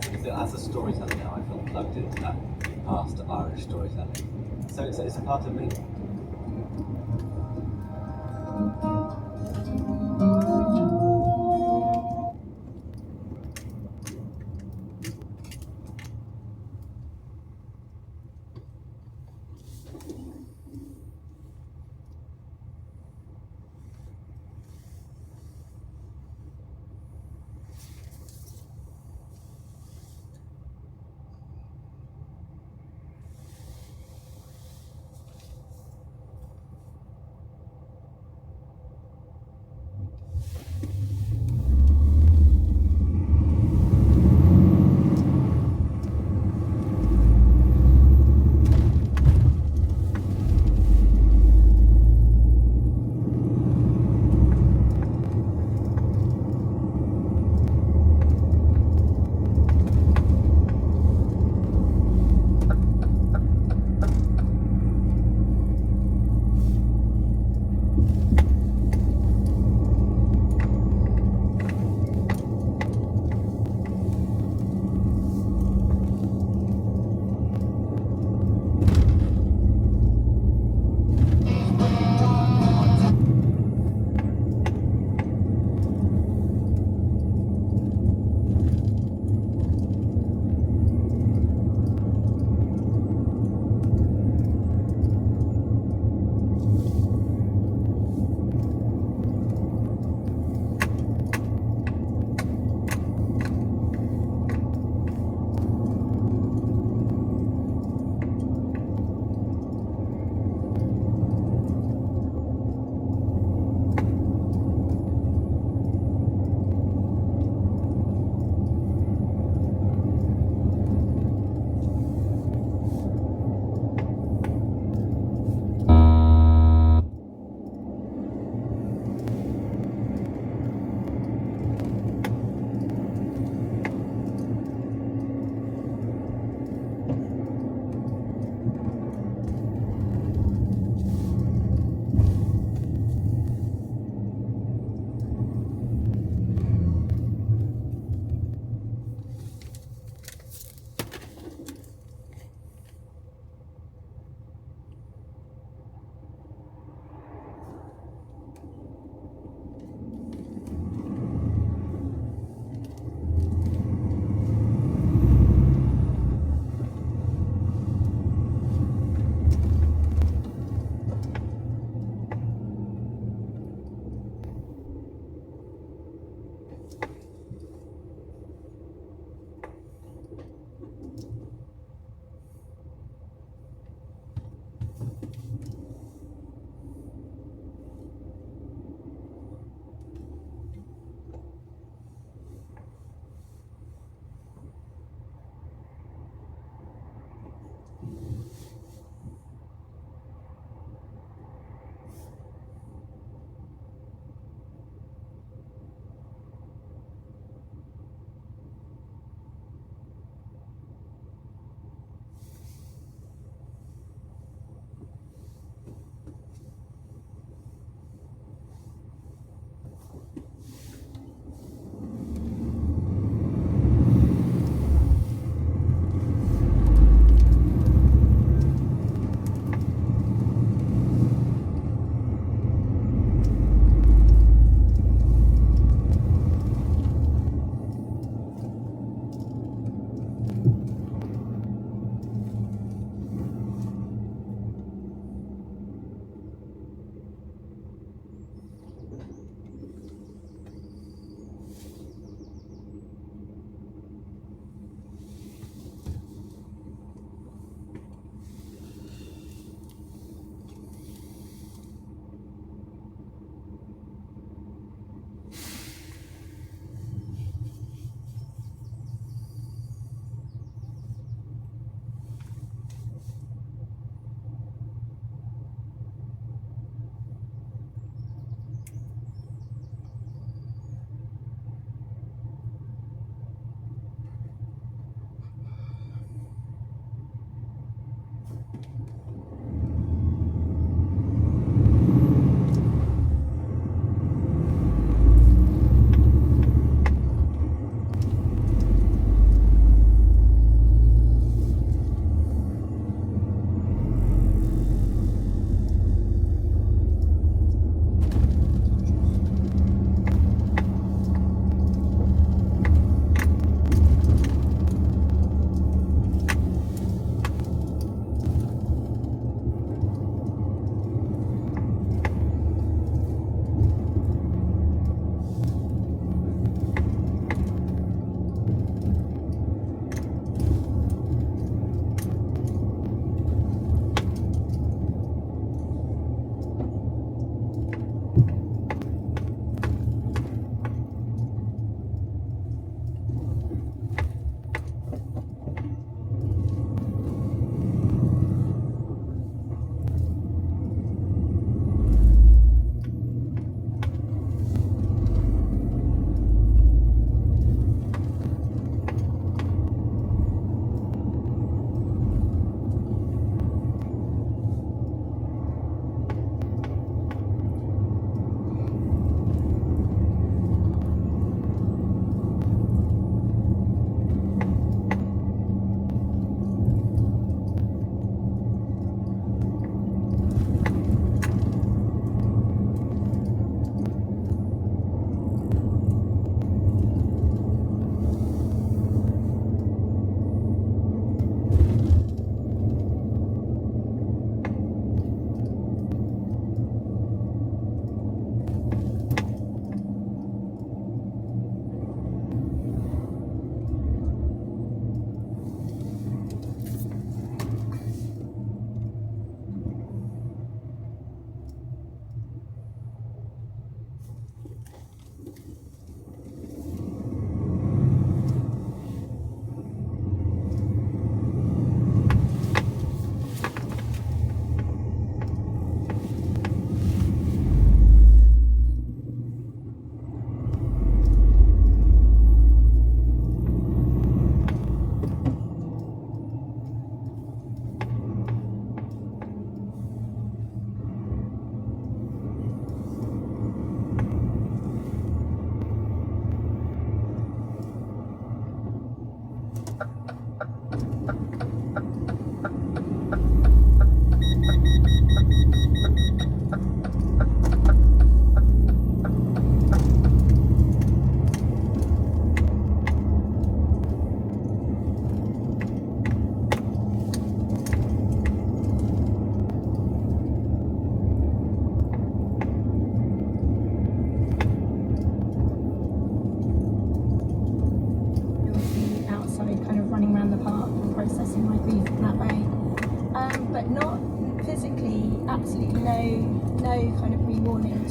as a storyteller now, I feel plugged into that past Irish storytelling. So it's a part of me.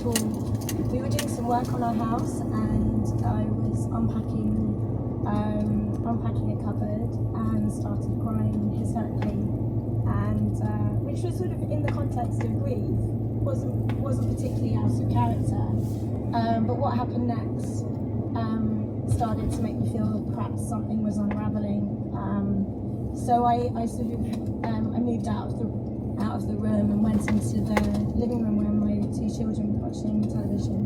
recall we were doing some work on our house, and I was unpacking a cupboard and started crying hysterically, and which was sort of in the context of grief, wasn't particularly out of character. But what happened next started to make me feel perhaps something was unraveling. So I sort of I moved out of the room and went into the living room where my two children were watching television,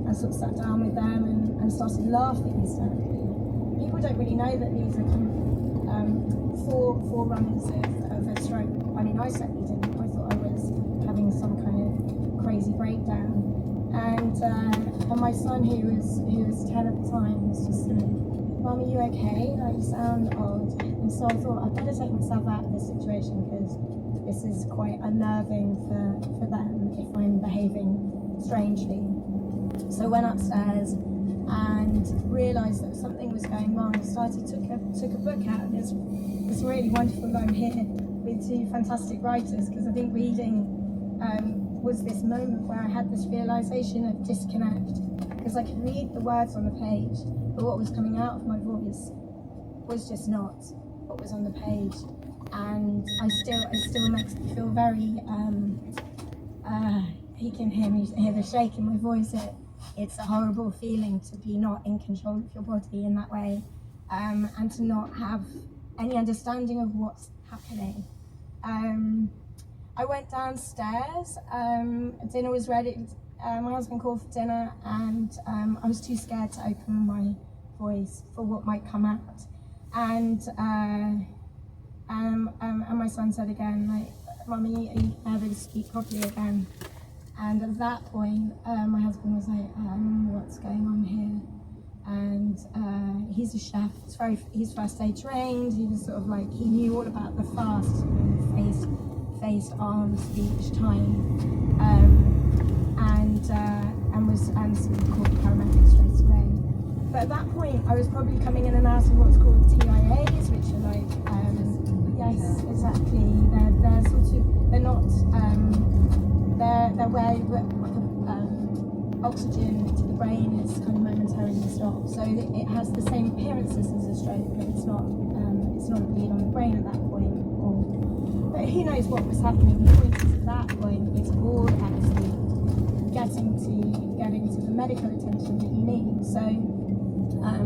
and sort of sat down with them and started laughing hysterically. People don't really know that these are kind of forerunners of a stroke. I mean, I certainly didn't. I thought I was having some kind of crazy breakdown. And my son, who was 10 at the time, was just like, "Mum, are you okay? Like, you sound odd." And so I thought I'd better take myself out of this situation, because this is quite unnerving for them if I'm behaving strangely. So I went upstairs and realised that something was going wrong. I took a book out, and it's really wonderful that I'm here with two fantastic writers, because I think reading was this moment where I had this realisation of disconnect, because I could read the words on the page, but what was coming out of my voice was just not what was on the page. And it still makes me feel very, you can hear the shake in my voice. It's a horrible feeling to be not in control of your body in that way, and to not have any understanding of what's happening. I went downstairs, dinner was ready, my husband called for dinner, and I was too scared to open my voice for what might come out. And my son said again, like, "Mummy, are you able to speak properly again?" And at that point, my husband was like, "What's going on here?" And he's a chef. He's first aid trained. He was sort of like, he knew all about the fast face, arm, speech, time, and sort of called the paramedics straight away. But at that point, I was probably coming in and out of what's called TIAs, which are like, yes, exactly. They're sort of, they're not, they're where oxygen to the brain is kind of momentarily stopped. So it has the same appearances as a stroke, but it's not a bleed on the brain at that point. But who knows what was happening? The point is, at that point, it's all about getting to the medical attention that you need. So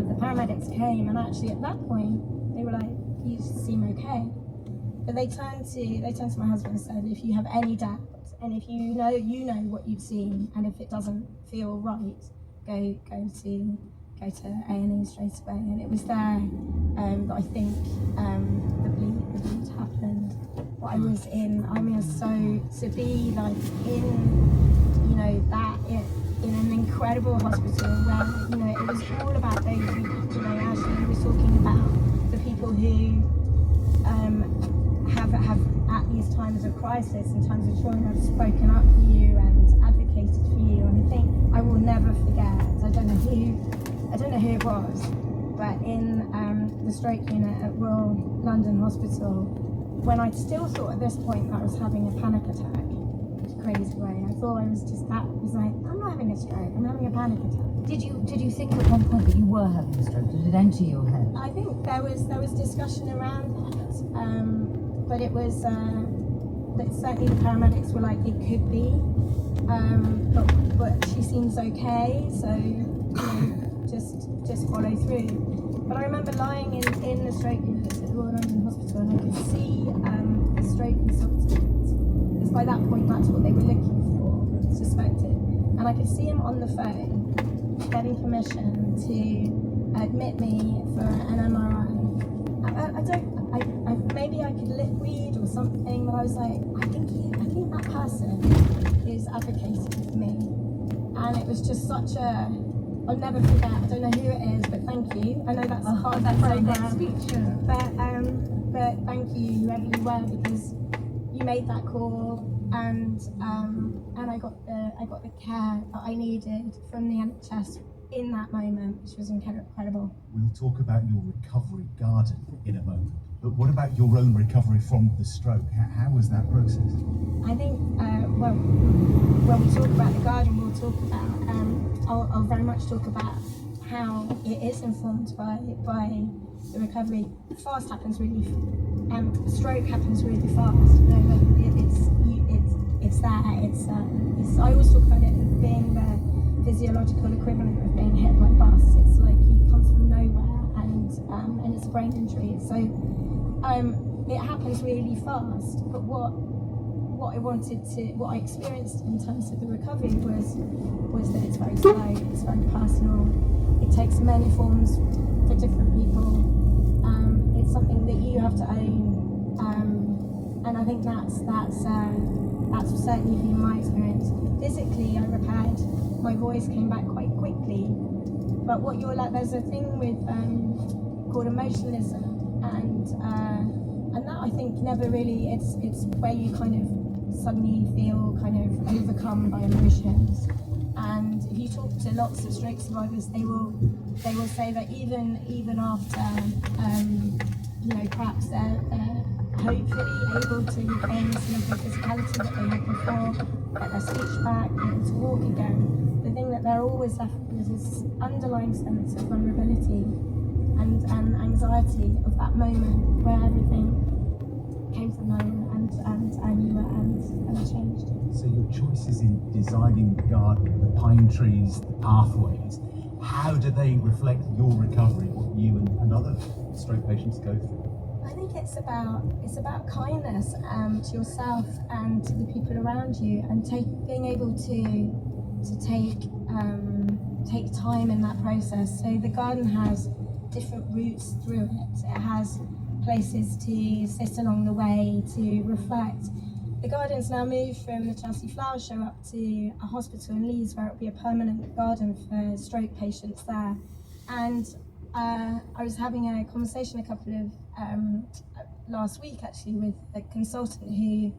the paramedics came, and actually at that point they were like, "You seem okay." But they turned to my husband and said, "If you have any doubt, and if you know what you've seen, and if it doesn't feel right, go to A&E straight away." And it was there that I think the bleed happened. What I was in, I mean, to be like in an incredible hospital where it was all about those who, Ashley was talking about the people who have at these times of crisis and times of trauma have spoken up for you and advocated for you. And I think I will never forget. I don't know who it was, but in the stroke unit at Royal London Hospital, when I still thought at this point that I was having a panic attack, crazy way. I thought I was like, I'm not having a stroke, I'm having a panic attack. Did you think at one point that you were having a stroke? Did it enter your head? I think there was discussion around that, but it was that certainly the paramedics were like, it could be, but she seems okay, so just follow through. But I remember lying in the stroke unit at Royal London Hospital, and I could see the stroke consultant, because by that point that's what they were looking for, suspected. And I could see him on the phone getting permission to admit me for an MRI. Maybe I could lip read or something, but I was like, I think that person is advocating for me. And it was just such a, I'll never forget. I don't know who it is, but thank you. I know that's part of the program. But thank you, whoever you were, because you made that call, and I got the care that I needed from the NHS in that moment, which was incredible. We'll talk about your recovery garden in a moment. But what about your own recovery from the stroke? How was that process? I think, well, when we talk about the garden, we'll talk about, I'll very much talk about how it is informed by the recovery. Fast happens really, stroke happens really fast. You know, it's there. I always talk about it as being the physiological equivalent of being hit by a bus. It's like you come from nowhere, and it's a brain injury. So it happens really fast. But what I experienced in terms of the recovery was that it's very slow, it's very personal. It takes many forms for different people. It's something that you have to own, and I think that's certainly been my experience. Physically, I repaired. My voice came back quite quickly. But what you're like, there's a thing with called emotionalism, and that I think never really. It's where you kind of suddenly feel kind of overcome by emotions. And if you talk to lots of stroke survivors, they will say that even after you know, perhaps they're hopefully able to regain some of the physicality that they had before, get their speech back, able to walk again. The thing that they're always left with is this underlying sense of vulnerability and anxiety of that moment where everything came to nowhere and changed. So your choices in designing the garden, the pine trees, the pathways, how do they reflect your recovery, what you and other stroke patients go through? I think it's about kindness to yourself and to the people around you, and being able to take time in that process. So the garden has different routes through it. It has places to sit along the way, to reflect. The garden's now moved from the Chelsea Flower Show up to a hospital in Leeds, where it will be a permanent garden for stroke patients there. And I was having a conversation a couple of last week actually with a consultant who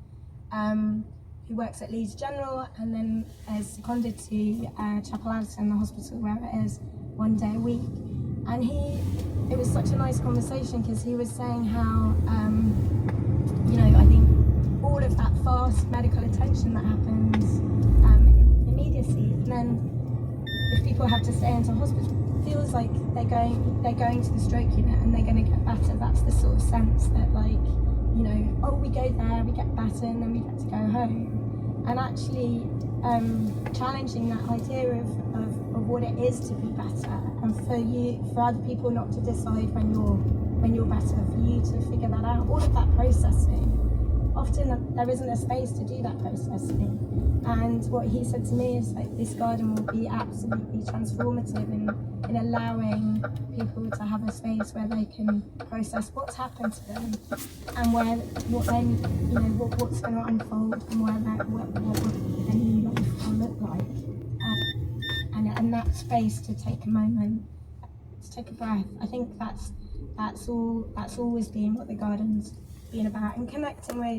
works at Leeds General and then is seconded to Chapel Addison, the hospital where it is, one day a week. And it was such a nice conversation because he was saying how you know, I think all of that fast medical attention that happens immediacy, and then if people have to stay into hospital, it feels like they're going to the stroke unit and they're going to get better. That's the sort of sense that, like, you know, oh, we go there, we get better, and then we get to go home. And actually challenging that idea of what it is to be better, and for other people not to decide when you're better, for you to figure that out. All of that processing, often there isn't a space to do that processing. And what he said to me is like, this garden will be absolutely transformative in allowing people to have a space where they can process what's happened to them, and what's going to unfold, and what their new life will look like. And that space to take a moment, to take a breath. I think that's always been what the garden's been about, and connecting with